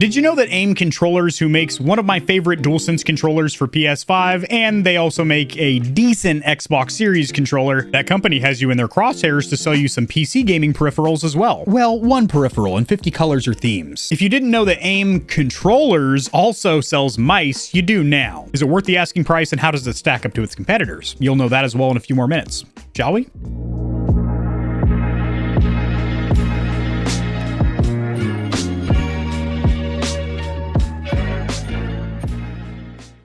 Did you know that AIM Controllers, who makes one of my favorite DualSense controllers for PS5, and they also make a decent Xbox Series controller, that company has you in their crosshairs to sell you some PC gaming peripherals as well? Well, one peripheral and 50 colors or themes. If you didn't know that AIM Controllers also sells mice, you do now. Is it worth the asking price, and how does it stack up to its competitors? You'll know that as well in a few more minutes. Shall we?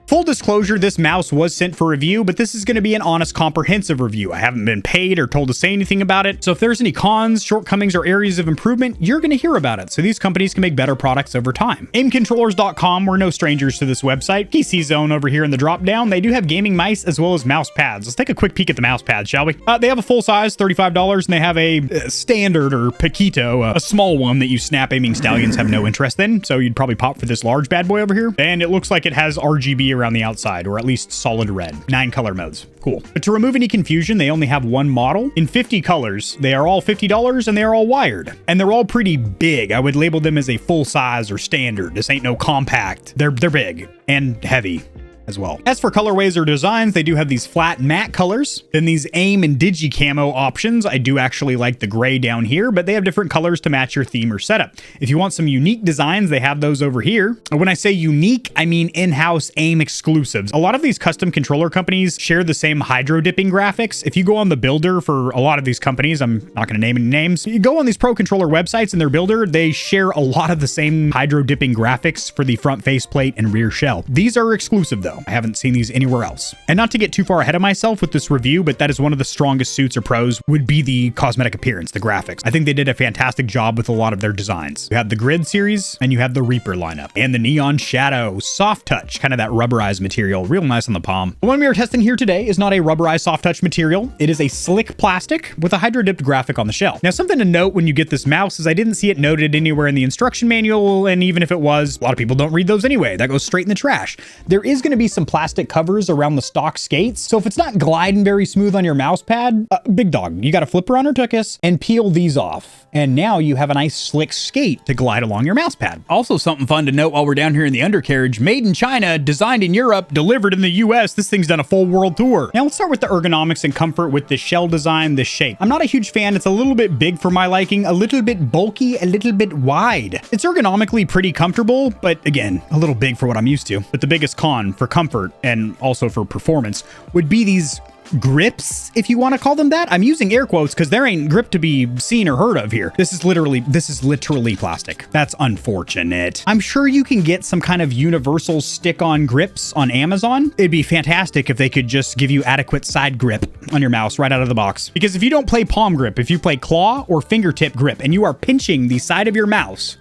Full disclosure, this mouse was sent for review, but this is going to be an honest, comprehensive review. I haven't been paid or told to say anything about it, so if there's any cons, shortcomings, or areas of improvement, you're going to hear about it, so these companies can make better products over time. AIMcontrollers.com, we're no strangers to this website. PC Zone over here in the drop-down, they do have gaming mice as well as mouse pads. Let's take a quick peek at the mouse pads, shall we? They have a full-size, $35, and they have a standard, or Paquito, a small one that you snap aiming Stallions have no interest in, so you'd probably pop for this large bad boy over here. And it looks like it has RGB around the outside, or at least solid red. 9 color modes. Cool. But to remove any confusion, they only have one model in 50 colors. They are all $50 and they are all wired. And they're all pretty big. I would label them as a full size or standard. This ain't no compact. They're big and heavy as well. As for colorways or designs, they do have these flat matte colors. Then these AIM and Digi Camo options. I do actually like the gray down here, but they have different colors to match your theme or setup. If you want some unique designs, they have those over here. When I say unique, I mean in-house AIM exclusives. A lot of these custom controller companies share the same hydro dipping graphics. If you go on the builder for a lot of these companies, I'm not going to name any names. You go on these pro controller websites and their builder, they share a lot of the same hydro dipping graphics for the front faceplate and rear shell. These are exclusive though. I haven't seen these anywhere else. And not to get too far ahead of myself with this review, but that is one of the strongest suits or pros would be the cosmetic appearance, the graphics. I think they did a fantastic job with a lot of their designs. You have the Grid series and you have the Reaper lineup and the Neon Shadow soft touch, kind of that rubberized material, real nice on the palm. The one we are testing here today is not a rubberized soft touch material. It is a slick plastic with a hydro dipped graphic on the shell. Now, something to note when you get this mouse is I didn't see it noted anywhere in the instruction manual, and even if it was, a lot of people don't read those anyway. That goes straight in the trash. There is going to be some plastic covers around the stock skates, so if it's not gliding very smooth on your mouse pad, big dog, you got to flip around or tuchus and peel these off. And now you have a nice slick skate to glide along your mouse pad. Also, something fun to note while we're down here in the undercarriage, made in China, designed in Europe, delivered in the US. This thing's done a full world tour. Now let's start with the ergonomics and comfort with the shell design, the shape. I'm not a huge fan. It's a little bit big for my liking, a little bit bulky, a little bit wide. It's ergonomically pretty comfortable, but again, a little big for what I'm used to. But the biggest con for comfort and also for performance would be these grips, if you want to call them that. I'm using air quotes because there ain't grip to be seen or heard of here. This is literally plastic. That's unfortunate. I'm sure you can get some kind of universal stick-on grips on Amazon. It'd be fantastic if they could just give you adequate side grip on your mouse right out of the box. Because if you don't play palm grip, if you play claw or fingertip grip and you are pinching the side of your mouse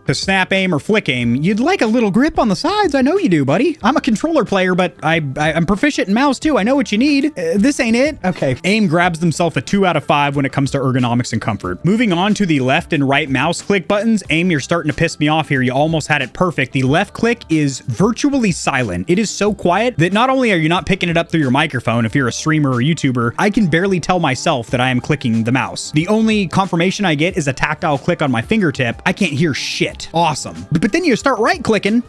to snap aim or flick aim, you'd like a little grip on the sides. I know you do, buddy. I'm a controller player, but I'm proficient in mouse too. I know what you need. This ain't it. Okay. AIM grabs themselves a 2 out of 5 when it comes to ergonomics and comfort. Moving on to the left and right mouse click buttons. AIM, you're starting to piss me off here. You almost had it perfect. The left click is virtually silent. It is so quiet that not only are you not picking it up through your microphone, if you're a streamer or YouTuber, I can barely tell myself that I am clicking the mouse. The only confirmation I get is a tactile click on my fingertip. I can't hear shit. Awesome. But then you start right clicking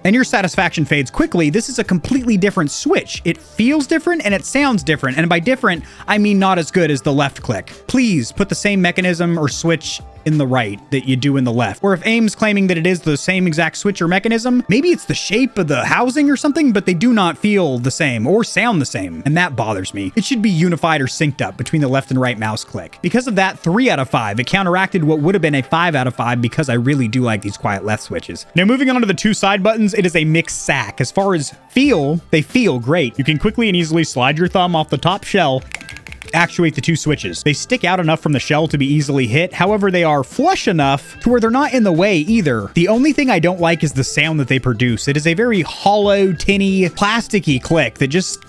and your satisfaction fades quickly. This is a completely different switch. It feels different and it sounds different. And by different, I mean not as good as the left click. Please put the same mechanism or switch in the right that you do in the left. Or if AIM's claiming that it is the same exact switch or mechanism, maybe it's the shape of the housing or something, but they do not feel the same or sound the same. And that bothers me. It should be unified or synced up between the left and right mouse click. Because of that, 3 out of 5. It counteracted what would have been a 5 out of 5 because I really do like these quiet left switches. Now moving on to the 2 side buttons, it is a mixed sack. As far as feel, they feel great. You can quickly and easily slide your thumb off the top shell, actuate the 2 switches. They stick out enough from the shell to be easily hit. However, they are flush enough to where they're not in the way either. The only thing I don't like is the sound that they produce. It is a very hollow, tinny, plasticky click that just,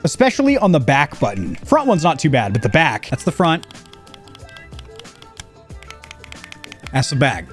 especially on the back button. Front one's not too bad, but the back, that's the front. That's the back.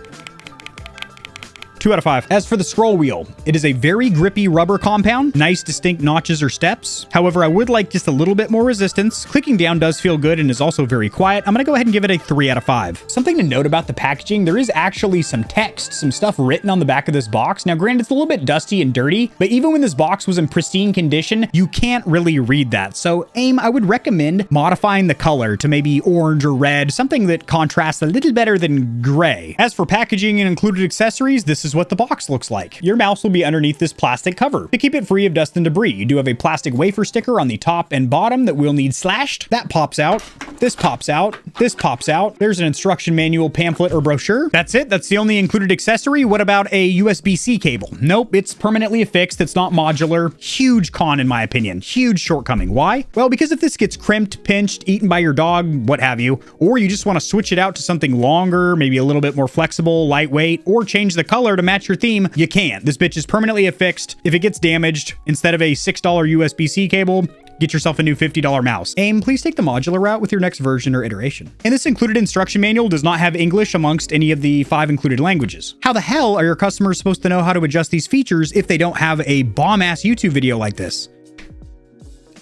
2 out of 5. As for the scroll wheel, it is a very grippy rubber compound, nice distinct notches or steps. However, I would like just a little bit more resistance. Clicking down does feel good and is also very quiet. I'm gonna go ahead and give it a 3 out of 5. Something to note about the packaging, there is actually some text, some stuff written on the back of this box. Now, granted, it's a little bit dusty and dirty, but even when this box was in pristine condition, you can't really read that. So AIM, I would recommend modifying the color to maybe orange or red, something that contrasts a little better than gray. As for packaging and included accessories, this is what the box looks like. Your mouse will be underneath this plastic cover to keep it free of dust and debris. You do have a plastic wafer sticker on the top and bottom that will need slashed. That pops out. This pops out. This pops out. There's an instruction manual, pamphlet, or brochure. That's it. That's the only included accessory. What about a USB-C cable? Nope, it's permanently affixed. It's not modular. Huge con in my opinion. Huge shortcoming. Why? Well, because if this gets crimped, pinched, eaten by your dog, what have you, or you just want to switch it out to something longer, maybe a little bit more flexible, lightweight, or change the color to match your theme, you can't. This bitch is permanently affixed. If it gets damaged, instead of a $6 USB-C cable, get yourself a new $50 mouse. AIM, please take the modular route with your next version or iteration. And this included instruction manual does not have English amongst any of the 5 included languages. How the hell are your customers supposed to know how to adjust these features if they don't have a bomb-ass YouTube video like this?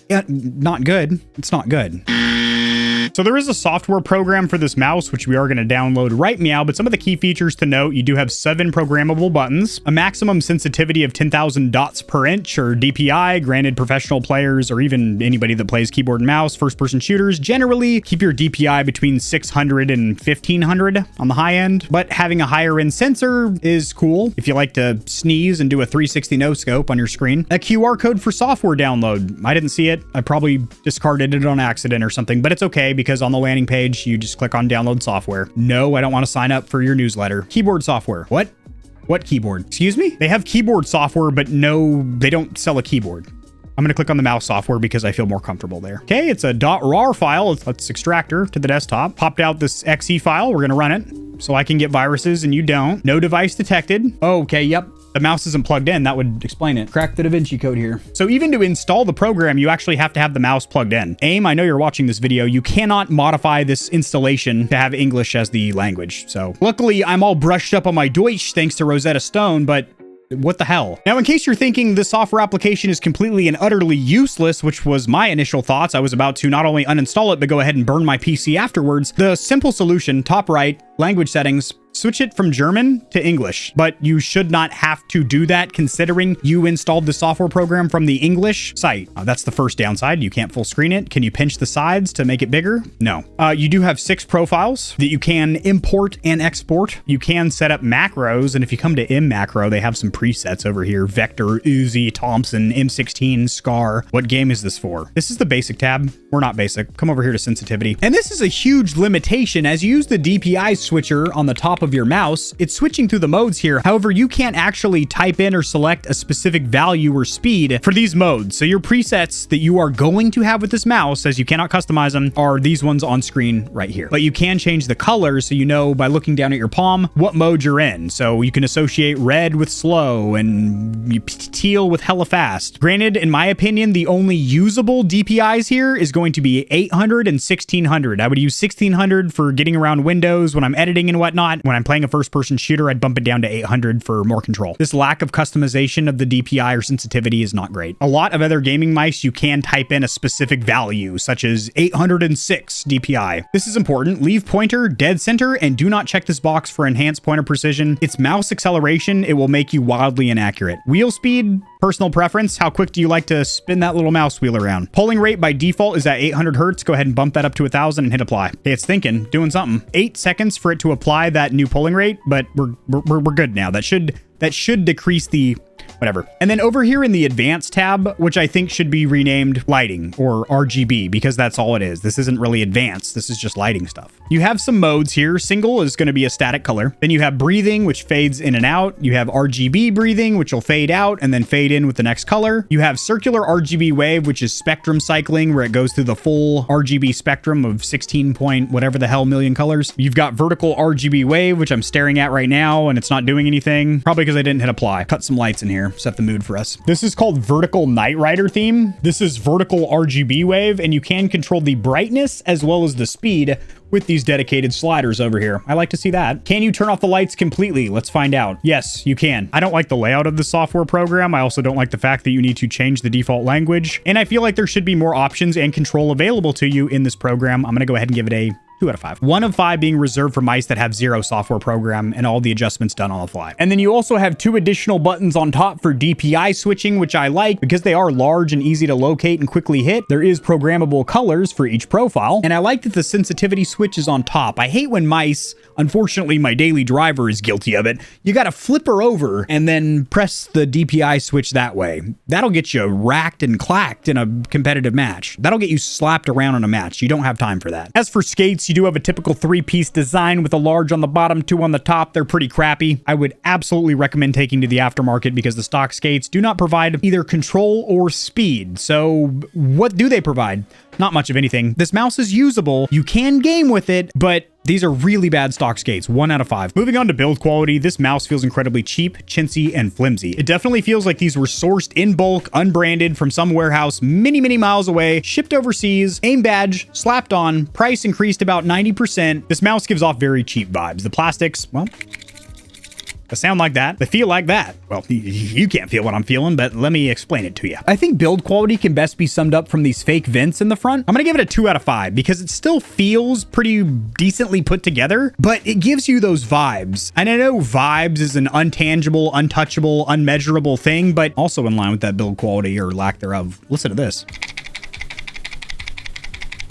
Yeah, not good. It's not good. So there is a software program for this mouse, which we are going to download right now, but some of the key features to note, you do have 7 programmable buttons, a maximum sensitivity of 10,000 dots per inch, or DPI, granted professional players, or even anybody that plays keyboard and mouse, first-person shooters, generally keep your DPI between 600 and 1500 on the high end, but having a higher end sensor is cool if you like to sneeze and do a 360 no-scope on your screen. A QR code for software download. I didn't see it. I probably discarded it on accident or something, but it's okay because on the landing page, you just click on download software. No, I don't want to sign up for your newsletter. Keyboard software. What? What keyboard? Excuse me? They have keyboard software, but no, they don't sell a keyboard. I'm going to click on the mouse software because I feel more comfortable there. Okay, it's a .rar file. Let's extract her to the desktop. Popped out this .exe file. We're going to run it so I can get viruses and you don't. No device detected. Oh, okay, yep. The mouse isn't plugged in. That would explain it. Crack the Da Vinci Code here. So even to install the program, you actually have to have the mouse plugged in. AIM, I know you're watching this video. You cannot modify this installation to have English as the language. So luckily, I'm all brushed up on my Deutsch thanks to Rosetta Stone, but what the hell? Now, in case you're thinking this software application is completely and utterly useless, which was my initial thoughts, I was about to not only uninstall it, but go ahead and burn my PC afterwards. The simple solution, top right, language settings, switch it from German to English, but you should not have to do that considering you installed the software program from the English site. That's the first downside. You can't full screen it. Can you pinch the sides to make it bigger? No. You do have 6 profiles that you can import and export. You can set up macros, and if you come to M macro, they have some presets over here. Vector, Uzi, Thompson, M16, Scar. What game is this for? This is the basic tab. We're not basic. Come over here to sensitivity. And this is a huge limitation. As you use the DPI switcher on the top of your mouse, it's switching through the modes here. However, you can't actually type in or select a specific value or speed for these modes. So your presets that you are going to have with this mouse, as you cannot customize them, are these ones on screen right here. But you can change the color so you know by looking down at your palm what mode you're in. So you can associate red with slow and teal with hella fast. Granted, in my opinion, the only usable DPIs here is going to be 800 and 1600. I would use 1600 for getting around windows when I'm editing and whatnot. When I'm playing a first-person shooter, I'd bump it down to 800 for more control. This lack of customization of the DPI or sensitivity is not great. A lot of other gaming mice, you can type in a specific value, such as 806 DPI. This is important. Leave pointer dead center and do not check this box for enhanced pointer precision. It's mouse acceleration. It will make you wildly inaccurate. Wheel speed, personal preference. How quick do you like to spin that little mouse wheel around? Polling rate by default is at 800 hertz. Go ahead and bump that up to 1000 and hit apply. Okay, it's thinking, doing something. 8 seconds for it to apply that new polling rate, but we're good now. That should decrease the whatever. And then over here in the advanced tab, which I think should be renamed lighting or RGB, because that's all it is. This isn't really advanced. This is just lighting stuff. You have some modes here. Single is going to be a static color. Then you have breathing, which fades in and out. You have RGB breathing, which will fade out and then fade in with the next color. You have circular RGB wave, which is spectrum cycling, where it goes through the full RGB spectrum of 16 point whatever the hell million colors. You've got vertical RGB wave, which I'm staring at right now, and it's not doing anything. Probably because I didn't hit apply. Cut some lights in here. there, set the mood for us. This is called Vertical Knight Rider theme. This is vertical RGB wave, and you can control the brightness as well as the speed with these dedicated sliders over here. I like to see that. Can you turn off the lights completely? Let's find out. Yes, you can. I don't like the layout of the software program. I also don't like the fact that you need to change the default language. And I feel like there should be more options and control available to you in this program. I'm gonna go ahead and give it a 2 out of 5. 1 of 5 being reserved for mice that have 0 software program and all the adjustments done on the fly. And then you also have 2 additional buttons on top for DPI switching, which I like because they are large and easy to locate and quickly hit. There is programmable colors for each profile. And I like that the sensitivity switch is on top. I hate when mice, unfortunately my daily driver is guilty of it, you gotta flip her over and then press the DPI switch that way. That'll get you racked and clacked in a competitive match. That'll get you slapped around in a match. You don't have time for that. As for skates, you do have a typical 3-piece design with a large on the bottom, 2 on the top. They're pretty crappy. I would absolutely recommend taking to the aftermarket because the stock skates do not provide either control or speed. So what do they provide? Not much of anything. This mouse is usable. You can game with it, but these are really bad stock skates. 1 out of 5. Moving on to build quality, this mouse feels incredibly cheap, chintzy, and flimsy. It definitely feels like these were sourced in bulk, unbranded from some warehouse many miles away, shipped overseas, AIM badge, slapped on, price increased about 90%. This mouse gives off very cheap vibes. The plastics, well, they sound like that. They feel like that. Well, you can't feel what I'm feeling, but let me explain it to you. I think build quality can best be summed up from these fake vents in the front. I'm gonna give it a 2 out of 5 because it still feels pretty decently put together, but it gives you those vibes. And I know vibes is an untangible, untouchable, unmeasurable thing, but also in line with that build quality or lack thereof. Listen to this.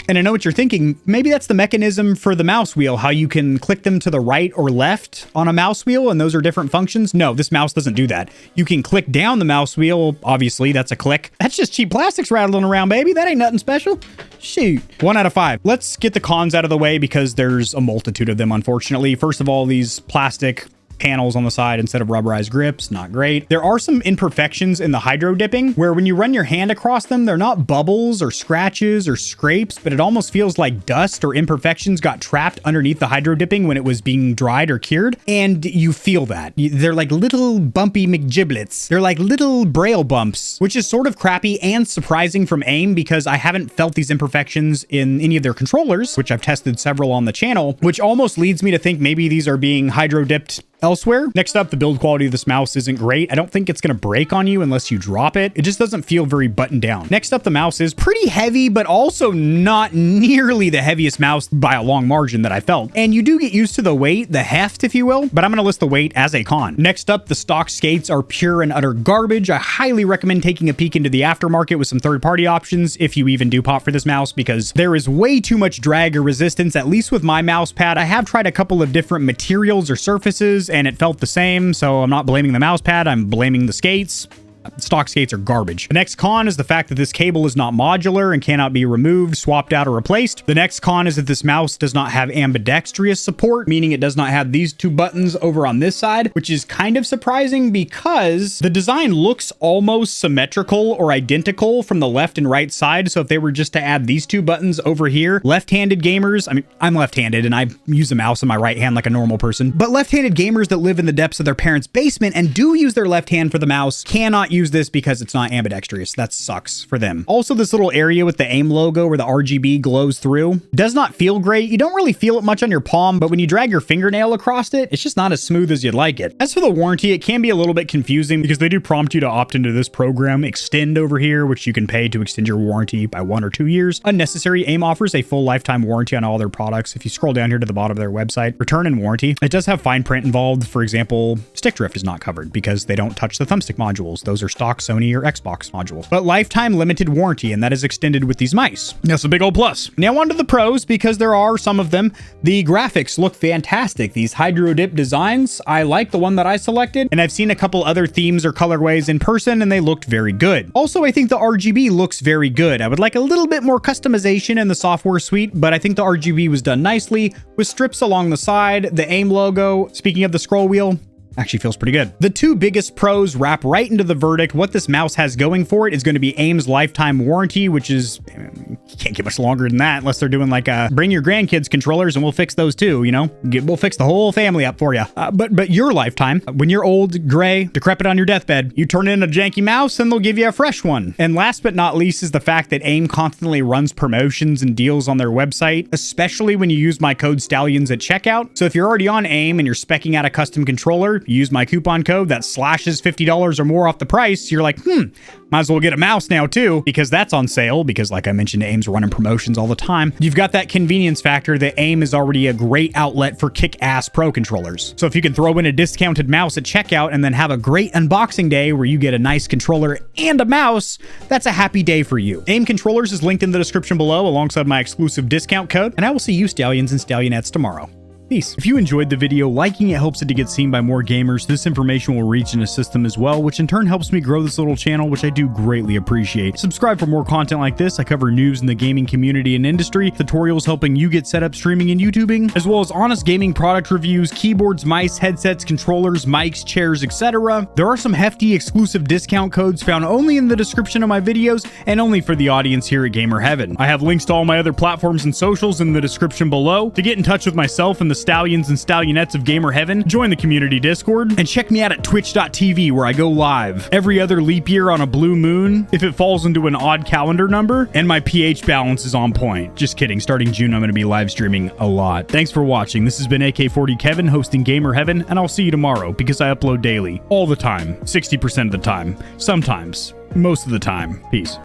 And I know what you're thinking. Maybe that's the mechanism for the mouse wheel, how you can click them to the right or left on a mouse wheel, and those are different functions. No, this mouse doesn't do that. You can click down the mouse wheel. Obviously, that's a click. That's just cheap plastics rattling around, baby. That ain't nothing special. Shoot. 1 out of 5. Let's get the cons out of the way because there's a multitude of them, unfortunately. First of all, these plastic panels on the side instead of rubberized grips, not great. There are some imperfections in the hydro dipping where when you run your hand across them, they're not bubbles or scratches or scrapes, but it almost feels like dust or imperfections got trapped underneath the hydro dipping when it was being dried or cured. And you feel that. They're like little bumpy McGiblets. They're like little braille bumps, which is sort of crappy and surprising from AIM because I haven't felt these imperfections in any of their controllers, which I've tested several on the channel, which almost leads me to think maybe these are being hydro dipped elsewhere. Next up, the build quality of this mouse isn't great. I don't think it's going to break on you unless you drop it. It just doesn't feel very buttoned down. Next up, the mouse is pretty heavy, but also not nearly the heaviest mouse by a long margin that I felt. And you do get used to the weight, the heft, if you will, but I'm going to list the weight as a con. Next up, the stock skates are pure and utter garbage. I highly recommend taking a peek into the aftermarket with some third-party options if you even do pop for this mouse because there is way too much drag or resistance, at least with my mouse pad. I have tried a couple of different materials or surfaces and it felt the same, so I'm not blaming the mouse pad, I'm blaming the skates. Stock skates are garbage. The next con is the fact that this cable is not modular and cannot be removed, swapped out, or replaced. The next con is that this mouse does not have ambidextrous support, meaning it does not have these 2 buttons over on this side, which is kind of surprising because the design looks almost symmetrical or identical from the left and right side. So if they were just to add these 2 buttons over here, left-handed gamers, I mean, I'm left-handed and I use a mouse in my right hand like a normal person, but left-handed gamers that live in the depths of their parents' basement and do use their left hand for the mouse cannot use this because it's not ambidextrous. That sucks for them. Also, this little area with the AIM logo where the RGB glows through does not feel great. You don't really feel it much on your palm, but when you drag your fingernail across it, it's just not as smooth as you'd like it. As for the warranty, it can be a little bit confusing because they do prompt you to opt into this program, Extend over here, which you can pay to extend your warranty by 1 or 2 years. Unnecessary. AIM offers a full lifetime warranty on all their products. If you scroll down here to the bottom of their website, return and warranty, it does have fine print involved. For example, stick drift is not covered because they don't touch the thumbstick modules. Those are stock Sony or Xbox modules, but lifetime limited warranty, and that is extended with these mice. That's a big old plus. Now on to the pros, because there are some of them. The graphics look fantastic. These hydro dip designs, I like the one that I selected, and I've seen a couple other themes or colorways in person, and they looked very good. Also, I think the RGB looks very good. I would like a little bit more customization in the software suite, but I think the RGB was done nicely with strips along the side, the AIM logo. Speaking of the scroll wheel, Actually feels pretty good. The two biggest pros wrap right into the verdict. What this mouse has going for it is going to be AIM's lifetime warranty, which is, you can't get much longer than that unless they're doing like a bring your grandkids controllers and we'll fix those too, you know? We'll fix the whole family up for you. But your lifetime, when you're old, gray, decrepit on your deathbed, you turn in a janky mouse and they'll give you a fresh one. And last but not least is the fact that AIM constantly runs promotions and deals on their website, especially when you use my code Stallions at checkout. So if you're already on AIM and you're speccing out a custom controller, you use my coupon code that slashes $50 or more off the price, you're like, might as well get a mouse now too, because that's on sale, because like I mentioned, AIM's running promotions all the time. You've got that convenience factor that AIM is already a great outlet for kick-ass pro controllers. So if you can throw in a discounted mouse at checkout and then have a great unboxing day where you get a nice controller and a mouse, that's a happy day for you. AIM Controllers is linked in the description below alongside my exclusive discount code, and I will see you Stallions and Stallionettes tomorrow. Peace. If you enjoyed the video, liking it helps it to get seen by more gamers. This information will reach and assist them as well, which in turn helps me grow this little channel, which I do greatly appreciate. Subscribe for more content like this. I cover news in the gaming community and industry, tutorials helping you get set up streaming and YouTubing, as well as honest gaming product reviews, keyboards, mice, headsets, controllers, mics, chairs, etc. There are some hefty exclusive discount codes found only in the description of my videos and only for the audience here at Gamer Heaven. I have links to all my other platforms and socials in the description below. To get in touch with myself and the Stallions and Stallionettes of Gamer Heaven, join the community Discord, and check me out at twitch.tv where I go live every other leap year on a blue moon if it falls into an odd calendar number, and my pH balance is on point. Just kidding, starting June I'm going to be live streaming a lot. Thanks for watching. This has been AK40 Kevin hosting Gamer Heaven, and I'll see you tomorrow because I upload daily, all the time, 60% of the time, sometimes, most of the time. Peace.